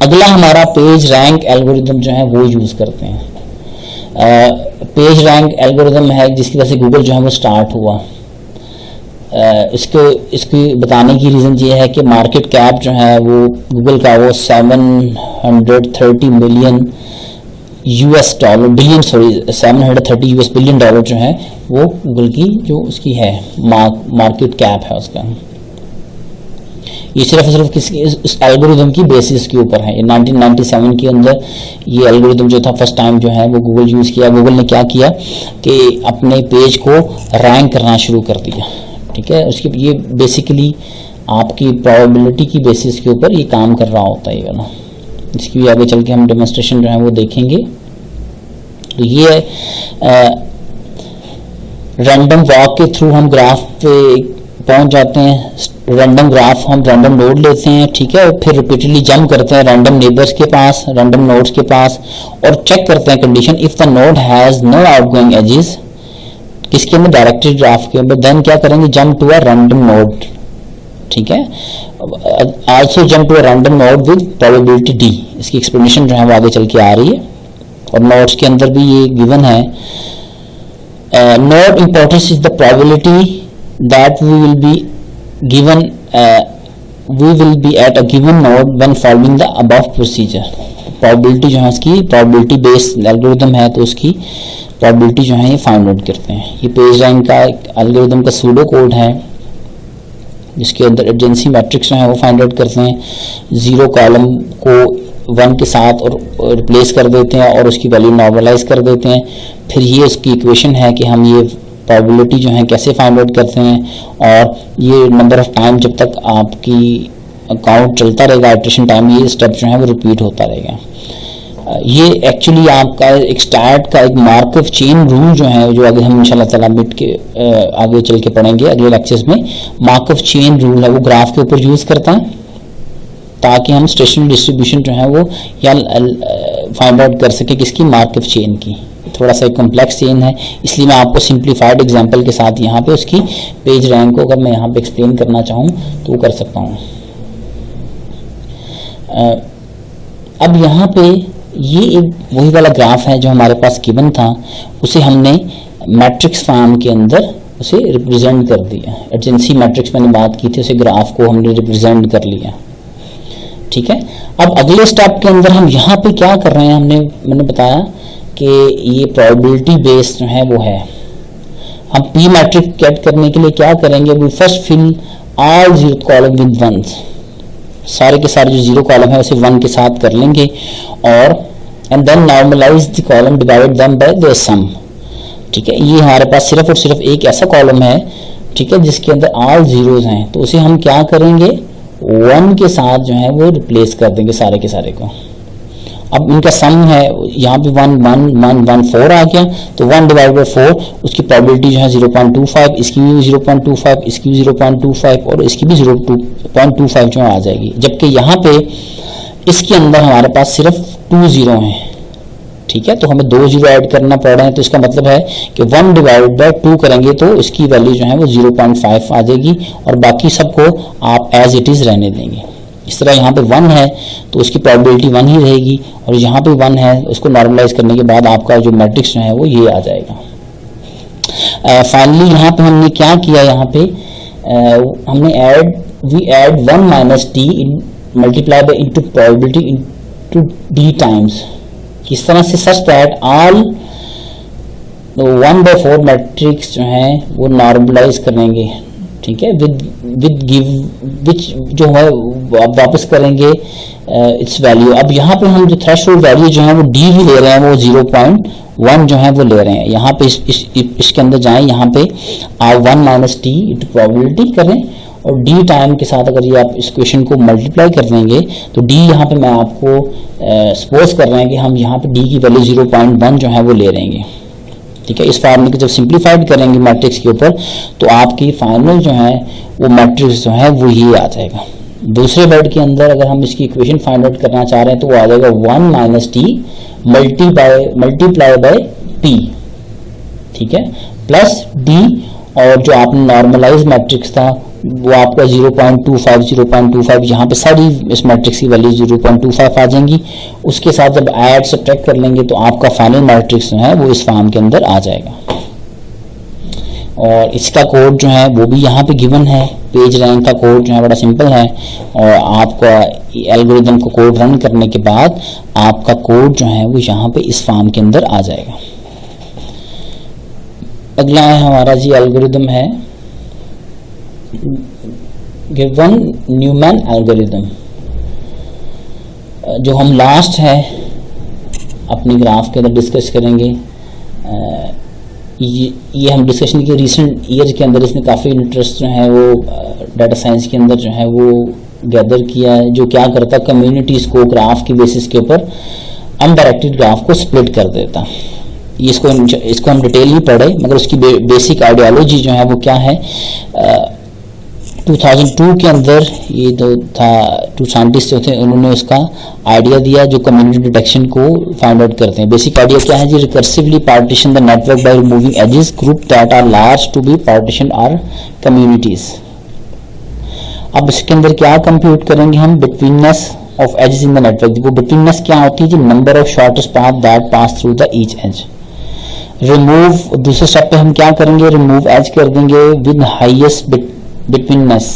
अगला हमारा पेज रैंक एल्गोरिथम जो है वो यूज करते हैं। पेज रैंक एल्गोरिथम है जिसकी वजह से गूगल जो है वो स्टार्ट हुआ। इसकी बताने की रीज़न ये है कि मार्केट कैप जो है वो गूगल का वो 730 million US dollar billion 730 US billion dollar जो है वो गूगल की जो उसकी है मार्केट कैप है उसका। ये सिर्फ इस एल्गोरिथम की बेसिस के ऊपर है। 1997 के अंदर ये एल्गोरिथम जो था फर्स्ट टाइम जो है वो गूगल यूज़ किया। गूगल ने क्या किया कि अपने पेज को रैंक करना शुरू कर दिया, ठीक है। उसकी ये बेसिकली आपकी प्रोबेबिलिटी की बेसिस के ऊपर ये काम कर रहा होता है ये वाला। इसकी भी आगे चल के हम डेमोन्स्ट्रेशन जो है वो देखेंगे। तो ये रैंडम वॉक के थ्रू हम ग्राफ पे पहुंच जाते हैं। रैंडम ग्राफ हम रैंडम नोड लेते हैं, ठीक है, और फिर रिपीटेडली जंप करते हैं रैंडम नेबर्स के पास, रैंडम नोड्स के पास, और चेक करते हैं condition if the node has no outgoing edges, किसके अंदर डायरेक्टेड ग्राफ के अंदर। देन क्या करेंगे jump to a random node, ठीक है। Also jump to a random node with probability D. इसकी एक्सप्लेनेशन जो है वो आगे चल के आ रही है और नोड्स के अंदर भी ये गिवन है। Node importance is the probability that we will be at a given node when following the above procedure। Probability जो है इसकी प्रोबेबिलिटी बेस्ड एल्गोरिथम है तो उसकी प्रोबेबिलिटी जो है ये फाइंड आउट करते हैं। ये पेज रैंक का एल्गोरिथम का सूडो कोड है जिसके अंदर एडजेंसी मैट्रिक्स जो है वो फाइंड आउट करते हैं। 0 कॉलम को 1 के साथ और रिप्लेस कर देते हैं और उसकी वैल्यू नॉर्मलाइज कर देते हैं। फिर ये उसकी इक्वेशन है कि हम ये प्रोबेबिलिटी जो है कैसे फाइंड आउट करते हैं और ये नंबर ऑफ टाइम जब तक आपकी अकाउंट चलता रहेगा इटरेशन टाइम ये स्टेप जो है वो रिपीट होता रहेगा। ये एक्चुअली आपका एक स्टार्ट का एक मार्कअप चेन रूल जो है जो आगे हम इंशाल्लाह ताला मिट के आगे चल के पढ़ेंगे अगले लेक्चर्स में। मार्कअप चेन रूल है वो ग्राफ के ऊपर यूज करता है ताकि हम स्टेशनरी डिस्ट्रीब्यूशन जो है वो या फाइंड आउट कर सके किसकी मार्कअप चेन की। थोड़ा सा कॉम्प्लेक्स चेन है इसलिए मैं आपको सिंप्लीफाइड एग्जांपल के साथ यहाँ पे उसकी पेज रैंक को अगर मैं यहाँ पे एक्सप्लेन करना चाहूँ तो वो कर सकता हूँ। अब यहाँ पे ये एक वही वाला ग्राफ है जो हमारे पास गिवन था, उसे हमने मैट्रिक्स फॉर्म के अंदर उसे रिप्रेजेंट कर दिया। एडजेंसी मैट्रिक्स मैंने बात की थी, उसे ग्राफ को हमने रिप्रेजेंट कर लिया, ठीक है। अब अगले स्टेप के अंदर हम यहाँ पे क्या कर रहे हैं, मैंने बताया कि ये प्रोबेबिलिटी बेस्ड जो है वो है। हम पी मैट्रिक्स गेट करने के लिए क्या करेंगे, we first fill all 0 column with 1। सारे के सारे जो 0 कॉलम है उसे 1 के साथ कर लेंगे और and then normalise the column divide them by the sum, ठीक है। ये हमारे पास सिर्फ और सिर्फ एक ऐसा कॉलम है, ठीक है, जिसके अंदर ऑल जीरोज हैं, तो उसे हम क्या करेंगे 1 के साथ जो है वो रिप्लेस कर देंगे सारे के सारे को। अब इनका सम है, यहाँ पे 1 1 1 1 4 आ गया, तो 1 डिवाइड बाई 4 उसकी प्रोबेबिलिटी जो है 0.25, इसकी भी 0.25, इसकी भी 0.25 और इसकी भी 0.25 जो आ जाएगी। जबकि यहाँ पे इसके अंदर हमारे पास सिर्फ 2 जीरो हैं, ठीक है, तो हमें 2 जीरो ऐड करना पड़ रहे हैं, तो इसका मतलब है कि 1 डिवाइड बाई 2 करेंगे तो इसकी वैल्यू जो है वो 0.5 आ जाएगी और बाकी सबको आप एज इट इज रहने देंगे। इस तरह यहाँ पे 1 है तो उसकी प्रोबेबिलिटी 1 ही रहेगी, और यहाँ पे 1 है उसको नॉर्मलाइज करने के बाद आपका जो मैट्रिक्स जो है वो ये आ जाएगा। फाइनली यहाँ पे हमने क्या किया, यहाँ पे हमने add 1 minus T multiply by into probability into D times, किस तरह से, सच दैट ऑल 1/4 मैट्रिक्स जो है वो नॉर्मलाइज करेंगे, ठीक है, विद गिव विच जो है आप वापस करेंगे इट्स वैल्यू। अब यहाँ पे हम जो थ्रेशोल्ड वैल्यू जो है वो डी भी ले रहे हैं, वो 0.1 जो है वो ले रहे हैं। यहाँ पे इसके अंदर जाएं, यहाँ पे आप 1 माइनस टी इंटू प्रोबेबिलिटी करें और डी टाइम के साथ अगर ये आप इस क्वेश्चन को मल्टीप्लाई कर देंगे तो डी यहाँ पे मैं आपको सपोज कर रहे हैं कि हम यहाँ पे डी की वैल्यू 0.1 जो है वो ले लेंगे, ठीक है। इस फार्मूले को जब सिंप्लीफाइड करेंगे मैट्रिक्स के ऊपर तो आपकी फाइनल जो है वो मैट्रिक्स जो है वो ये आ जाएगा। दूसरे वर्ड के अंदर अगर हम इसकी इक्वेशन फाइंड आउट करना चाह रहे हैं तो वो आ जाएगा 1 minus T multiply by T, ठीक है, प्लस डी, और जो आपने नॉर्मलाइज मैट्रिक्स था वो आपका 0.25 यहाँ पे सारी इस मैट्रिक्स की वैल्यू 0.25 आ जाएंगी। उसके साथ जब ऐड सब्ट्रैक्ट कर लेंगे तो आपका फाइनल मैट्रिक्स जो है वो इस फॉर्म के अंदर आ जाएगा। और इसका कोड जो है वो भी यहाँ पे गिवन है, पेज रैंक का कोड जो है बड़ा सिंपल है, और आपका एल्गोरिथम को कोड रन करने के बाद आपका कोड जो है वो यहाँ पे इस फॉर्म के अंदर आ जाएगा। अगला है हमारा जी एल्गोरिथम है गिवन न्यूमैन एल्गोरिथम, जो हम लास्ट है अपनी ग्राफ के अंदर डिस्कस करेंगे। ये हम डिस्कशन के रिसेंट ईयर के अंदर इसने काफ़ी इंटरेस्ट जो है वो डाटा साइंस के अंदर जो है वो गैदर किया है, जो क्या करता कम्युनिटीज़ को ग्राफ की बेसिस के ऊपर अनडायरेक्टेड ग्राफ को स्प्लिट कर देता। इसको हम डिटेल नहीं पढ़े, मगर उसकी बेसिक आइडियोलॉजी जो है वो क्या है। 2002 के अंदर ये जो था 2 साइंटिस्ट जो थे उन्होंने उसका आइडिया दिया जो कम्युनिटी डिटेक्शन को फाइंड आउट करते हैं। बेसिक आइडिया क्या है जी, recursively partition the network by removing edges group that are large to be partition are communities. अब इसके अंदर क्या कंप्यूट करेंगे हम, betweenness of edges in the network. वो बिटवीननेस क्या होती है जी, number of shortest path that pass through the each edge. Remove, दूसरे स्टेप पे हम क्या करेंगे, रिमूव एज कर देंगे with highest betweenness.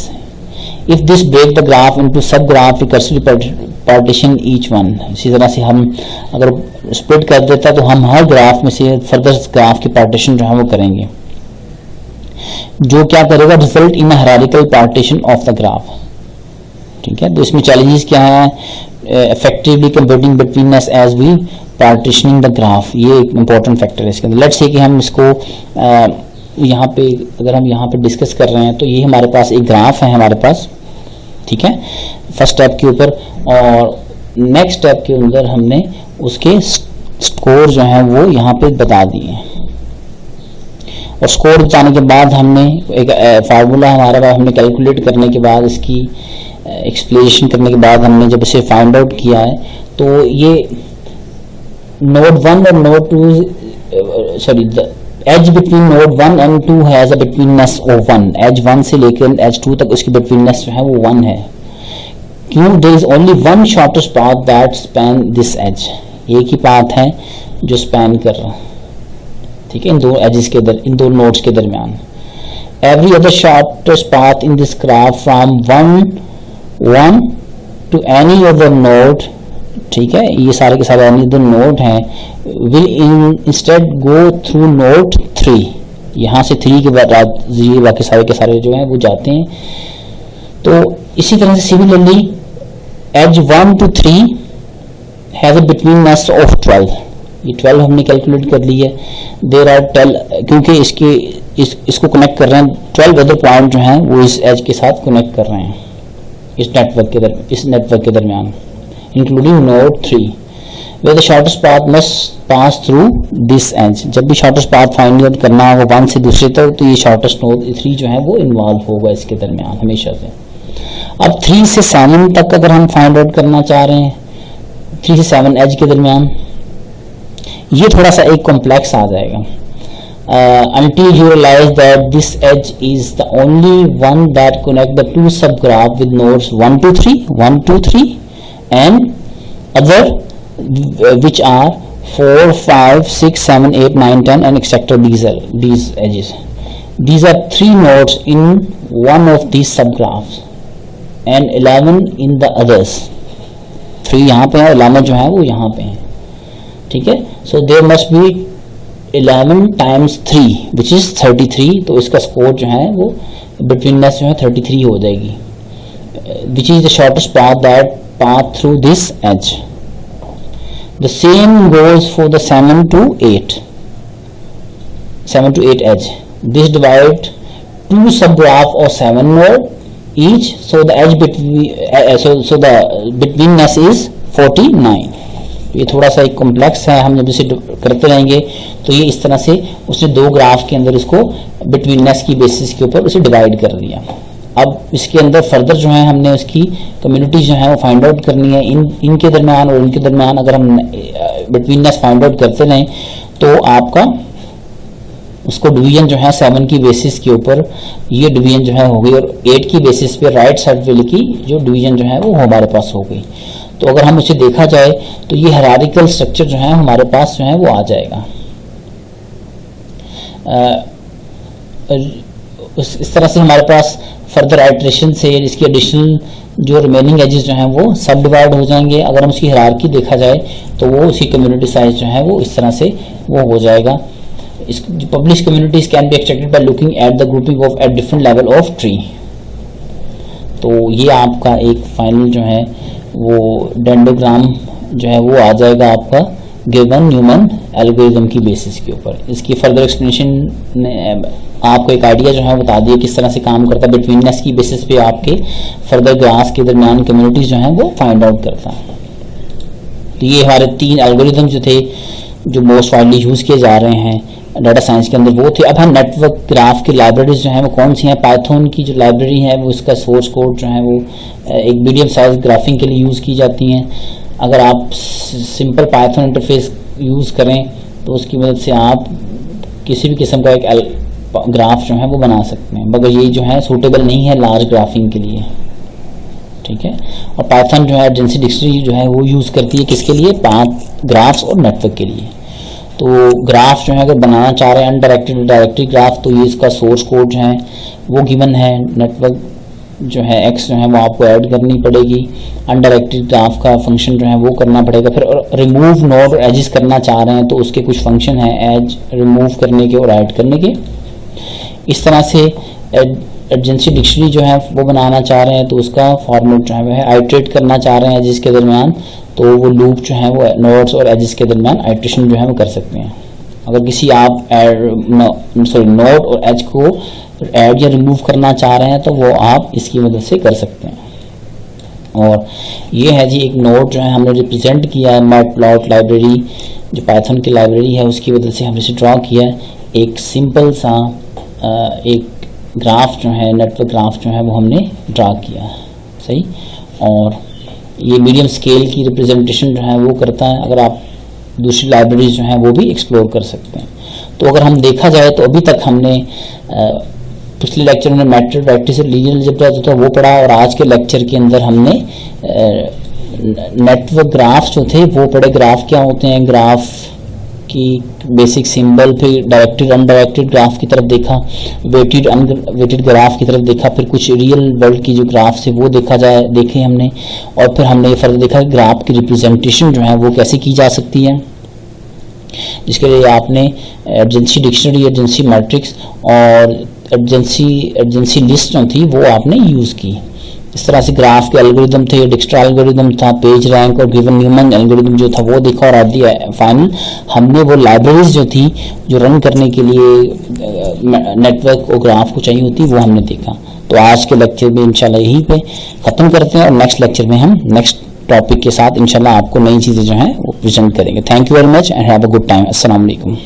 If this break the graph into sub graph recursively partition each one. इसी तरह से हम अगर स्प्लिट कर देता तो हम हर ग्राफ में से फर्दर ग्राफ की पार्टीशन जो है वो करेंगे, जो क्या करेगा, result in hierarchical partition of the graph, ठीक है। तो इसमें चैलेंजेस क्या है, effectively computing betweenness as we partitioning the graph, ये एक इंपॉर्टेंट फैक्टर है इसके अंदर। लेट्स से कि हम इसको यहाँ पे अगर हम यहाँ पे डिस्कस कर रहे हैं तो ये हमारे पास एक ग्राफ है हमारे पास, ठीक है, फर्स्ट स्टेप के ऊपर, और नेक्स्ट स्टेप के अंदर हमने उसके स्कोर जो है वो यहाँ पे बता दिए। और स्कोर बताने के बाद हमने एक फार्मूला हमारे पास हमने कैलकुलेट करने के बाद इसकी एक्सप्लेनेशन करने के बाद हमने जब इसे फाइंड आउट किया है तो ये नोड 1 और node 2 sorry edge between node 1 and 2 has a betweenness of 1। Edge 1 से लेकर एज 2 तक उसकी बिटवीननेस जो है वो 1 है। क्यों, there is only one shortest path that span this edge, एक ही पाथ है जो स्पैन कर रहा, ठीक है, इन दो एजेस के इन दो नोड्स के दरमियान। Every other shortest path in this graph from 1 to any other node, ठीक है, ये सारे के सारे एनी अदर नोड हैं, will instead go through node 3। यहाँ से 3 के बाद ये बाकी सारे के सारे जो हैं वो जाते हैं। तो इसी तरह से similarly edge 1 to 3 has a betweenness of 12। ये 12 हमने कैलकुलेट कर ली है। देयर आर 12 क्योंकि इसको कनेक्ट कर रहे हैं, 12 अदर पॉइंट जो हैं वो इस एज के साथ कनेक्ट कर रहे हैं इस नेटवर्क के दरमियान, including node 3। where the shortest path must pass through this edge. जब भी shortest path फाइंड आउट करना होगा वन से दूसरे तक, तो ये shortest node 3 जो है वो इन्वॉल्व होगा इसके दरमियान हमेशा से। अब 3 से 7 तक अगर हम फाइंड आउट करना चाह रहे हैं, 3 से 7 एज के दरमियान, ये थोड़ा सा एक कॉम्प्लेक्स आ जाएगा। Until you realize that this edge is the only one that connect the two subgraph with nodes 1 to 3, 1 to 3 and other which are 4, 5, 6, 7, 8, 9, 10 and etc. These edges. These are 3 nodes in one of these subgraphs and 11 in the others. 3 यहाँ पे है, 11 जो है वो यहाँ पे है, ठीक है। So there must be 11 times 3 which is 33, तो इसका स्कोर जो है वो बिटवीननेस जो है 33 हो जाएगी, which is the shortest path that path through this edge. The same goes for the 7 to 8 edge. This divide 2 subgraph or 7 node each, so the edge between so the betweenness is 49. ये थोड़ा सा एक complex है, हम जब इसे करते रहेंगे तो ये इस तरह से उसने 2 ग्राफ के अंदर इसको बिटवीननेस की बेसिस के ऊपर उसे डिवाइड कर लिया। अब इसके अंदर फर्दर जो है हमने उसकी कम्युनिटी जो है वो फाइंड आउट करनी है। इनके दरमियान और इनके दरमियान अगर हम बिटवीननेस फाइंड आउट करते रहें तो आपका उसको डिवीजन जो है 7 की बेसिस के ऊपर ये डिवीजन जो है हो गई, और 8 की बेसिस पे राइट साइड वाले की जो डिवीजन जो है वो हमारे पास हो गई। तो अगर हम उसे देखा जाए तो ये हायरार्किकल स्ट्रक्चर जो है हमारे पास जो है वो आ जाएगा। इस तरह से हमारे पास फर्दर आइटरेशन से इसकी एडिशनल जो रिमेनिंग एजेस जो हैं वो सब डिवाइड हो जाएंगे। अगर हम उसकी हायरार्की देखा जाए तो वो उसकी कम्युनिटी साइज जो है वो इस तरह से वो हो जाएगा। Publish communities can be extracted by looking at the grouping of at different level of tree. तो ये आपका एक फाइनल जो है वो डेंडोग्राम जो है वो आ जाएगा आपका गिवन न्यूमन एल्गोरिथम की बेसिस के ऊपर। इसकी फर्दर एक्सप्लेनेशन ने आपको एक आइडिया जो है बता दिया किस तरह से काम करता है। बिटवीननेस की बेसिस पे आपके फर्दर ग्राफ्स के दरमियान कम्युनिटीज जो हैं वो फाइंड आउट करता है। तो ये हमारे 3 एल्गोरिथम जो थे जो मोस्ट वाइडली यूज किए जा रहे हैं डाटा साइंस के अंदर वो थे। अब हम नेटवर्क ग्राफ की लाइब्रेरीज जो हैं वो कौन सी हैं। पाइथन की जो लाइब्रेरी है वो इसका सोर्स कोड जो है वो एक मीडियम साइज ग्राफिंग के लिए यूज़ की जाती हैं। अगर आप सिंपल पाइथन इंटरफेस यूज़ करें तो उसकी मदद से आप किसी भी किस्म का एक ग्राफ जो है वो बना सकते हैं, मगर ये जो है सूटेबल नहीं है लार्ज ग्राफिंग के लिए, ठीक है। और पाइथन जो है एडजेंसी डिक्शनरी जो है वो यूज़ करती है किसके लिए, पाथ ग्राफ्स और नेटवर्क के लिए। तो ग्राफ जो है अगर बनाना चाह रहे हैं अनडायरेक्टेड डायरेक्टरी ग्राफ तो ये इसका सोर्स कोड जो है वो गिवन है। नेटवर्क जो है एक्स जो है वो आपको ऐड करनी पड़ेगी। अनडायरेक्टेड ग्राफ का फंक्शन जो है वो करना पड़ेगा। फिर रिमूव नोड और एजेस करना चाह रहे हैं तो उसके कुछ फंक्शन है एज रिमूव करने के और ऐड करने के। इस तरह से एडजेंसी डिक्शनरी जो है वो बनाना चाह रहे हैं तो उसका फॉर्मेट जो है वो है। आइट्रेट करना चाह रहे हैं एजेस के दरमियान तो वो लूप जो है वो नोड्स और एजेस के दरमियान आइट्रेशन जो है वो कर सकते हैं। अगर किसी आप नोड और एज को ऐड या रिमूव करना चाह रहे हैं तो वो आप इसकी मदद से कर सकते हैं। और ये है जी एक नोड जो है हमने रिप्रेजेंट किया है मैटप्लॉट लाइब्रेरी जो पाइथन की लाइब्रेरी है उसकी मदद से हमने इसे ड्रॉ किया है। एक सिंपल सा एक ग्राफ जो है नेटवर्क ग्राफ जो है वो हमने ड्रा किया है, सही। और ये मीडियम स्केल की रिप्रेजेंटेशन जो है वो करता है। अगर आप दूसरी लाइब्रेरीज जो हैं वो भी एक्सप्लोर कर सकते हैं। तो अगर हम देखा जाए तो अभी तक हमने पिछले लेक्चर में मैट्रिक्स प्रैक्टिस और लीनियर अलजेब्रा जो था वो पढ़ा, और आज के लेक्चर के अंदर हमने नेटवर्क ग्राफ्स जो थे वो पढ़े। ग्राफ क्या होते हैं, ग्राफ की बेसिक सिंबल, फिर डायरेक्टेड अनडायरेक्टेड ग्राफ की तरफ देखा, वेटेड अनवेटेड ग्राफ की तरफ देखा, फिर कुछ रियल वर्ल्ड की जो ग्राफ्स है वो देखे हमने। और फिर हमने फर्दर देखा ग्राफ की रिप्रेजेंटेशन जो है वो कैसे की जा सकती है, जिसके लिए आपने एडजेंसी डिक्शनरी, एडजेंसी मैट्रिक्स और एडजेंसी लिस्ट जो थी वो आपने यूज़ की। इस तरह से ग्राफ के एल्गोरिदम थे, डिक्स्ट्रा एल्गोरिदम था, पेज रैंक और गिवन न्यूमन एल्गोरिदम जो था वो देखा। और एट द फाइनल हमने वो लाइब्रेरीज जो थी जो रन करने के लिए नेटवर्क और ग्राफ को चाहिए होती वो हमने देखा। तो आज के लेक्चर में इंशाल्लाह यहीं पे ख़त्म करते हैं और नेक्स्ट लेक्चर में हम नेक्स्ट टॉपिक के साथ इंशाल्लाह आपको नई चीज़ें जो हैं वो प्रेजेंट करेंगे। Thank you very much and have a good time. अस्सलाम वालेकुम।